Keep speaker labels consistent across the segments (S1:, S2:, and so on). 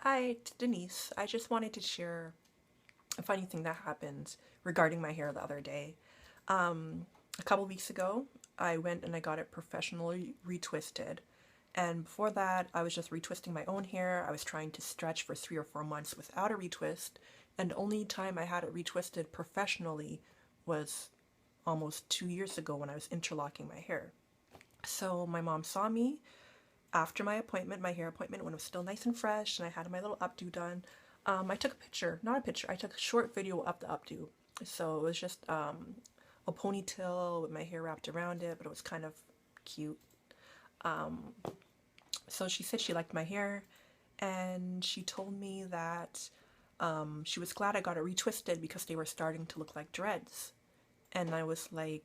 S1: Hi, it's Denise. I just wanted to share a funny thing that happened regarding my hair the other day. A couple weeks ago, I went and I got it professionally retwisted. And before that, I was just retwisting my own hair. I was trying to stretch for 3 or 4 months without a retwist. And the only time I had it retwisted professionally was almost 2 years ago when I was interlocking my hair. So my mom saw me after my appointment, my hair appointment, when it was still nice and fresh and I had my little updo done. I took a picture, not a picture, I took a short video of the updo. So it was just a ponytail with my hair wrapped around it, but it was kind of cute. So she said she liked my hair and she told me that she was glad I got it retwisted because they were starting to look like dreads. And I was like,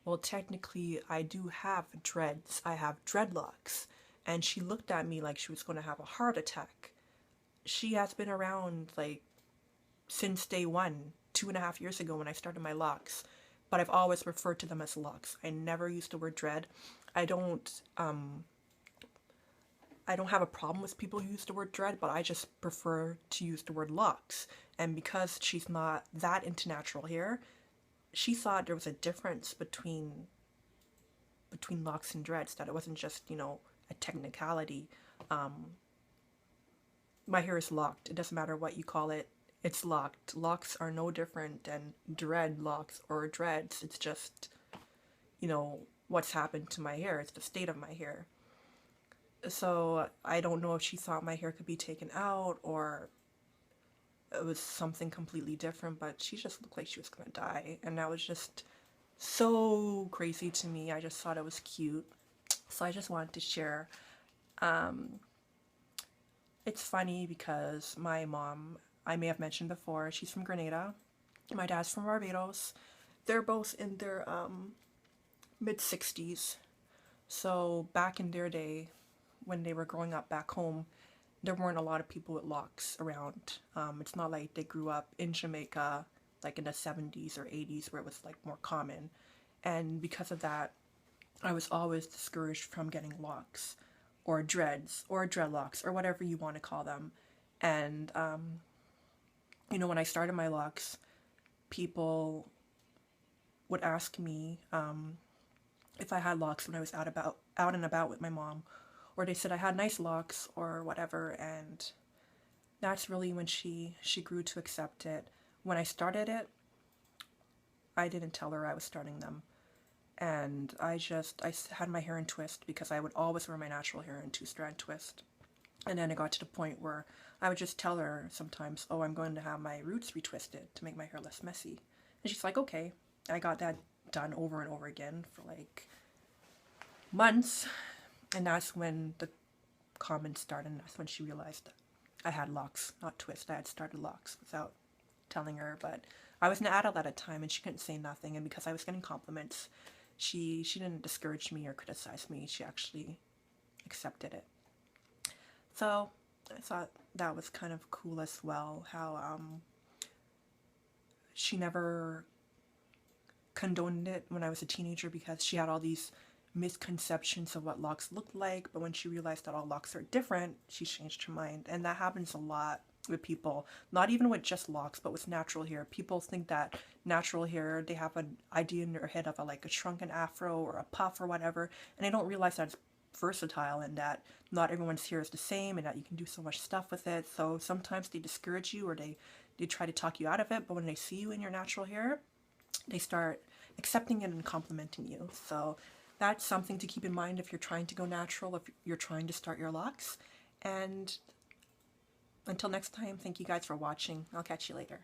S1: well, technically, I do have dreads. I have dreadlocks. And she looked at me like she was going to have a heart attack. She has been around like since day one, 2.5 years ago when I started my locks. But I've always referred to them as locks. I never used the word dread. I don't I don't have a problem with people who use the word dread, but I just prefer to use the word locks. And because she's not that into natural hair, she thought there was a difference between locks and dreads, that it wasn't just, a technicality. My hair is locked. It doesn't matter what you call it. It's locked. Locks are no different than dreadlocks or dreads. It's just, what's happened to my hair. It's the state of my hair. So I don't know if she thought my hair could be taken out or it was something completely different, but she just looked like she was gonna die. And that was just so crazy to me. I just thought it was cute. So I just wanted to share. It's funny because my mom, I may have mentioned before, she's from Grenada. My dad's from Barbados. They're both in their mid 60s. So back in their day, when they were growing up back home, there weren't a lot of people with locks around. It's not like they grew up in Jamaica, like in the 70s or 80s, where it was like more common. And because of that, I was always discouraged from getting locks or dreads or dreadlocks or whatever you want to call them. And, when I started my locks, people would ask me if I had locks when I was out and about with my mom, or they said I had nice locks or whatever, and that's really when she grew to accept it. When I started it, I didn't tell her I was starting them, and I had my hair in twist because I would always wear my natural hair in two-strand twist. And then it got to the point where I would just tell her sometimes, oh, I'm going to have my roots retwisted to make my hair less messy. And she's like, okay. I got that done over and over again for like months. And that's when the comments started, and that's when she realized that I had locks, not twist. I had started locks without telling her, but I was an adult at a time and she couldn't say nothing. And because I was getting compliments, she didn't discourage me or criticize me. She actually accepted it. So I thought that was kind of cool as well, how she never condoned it when I was a teenager because she had all these misconceptions of what locks looked like, but when she realized that all locks are different, she changed her mind. And that happens a lot with people, not even with just locks, but with natural hair. People think that natural hair, they have an idea in their head of like a shrunken afro or a puff or whatever, and they don't realize that it's versatile and that not everyone's hair is the same and that you can do so much stuff with it. So sometimes they discourage you or they try to talk you out of it, but when they see you in your natural hair, they start accepting it and complimenting you. So that's something to keep in mind if you're trying to go natural, if you're trying to start your locks. And until next time, thank you guys for watching. I'll catch you later.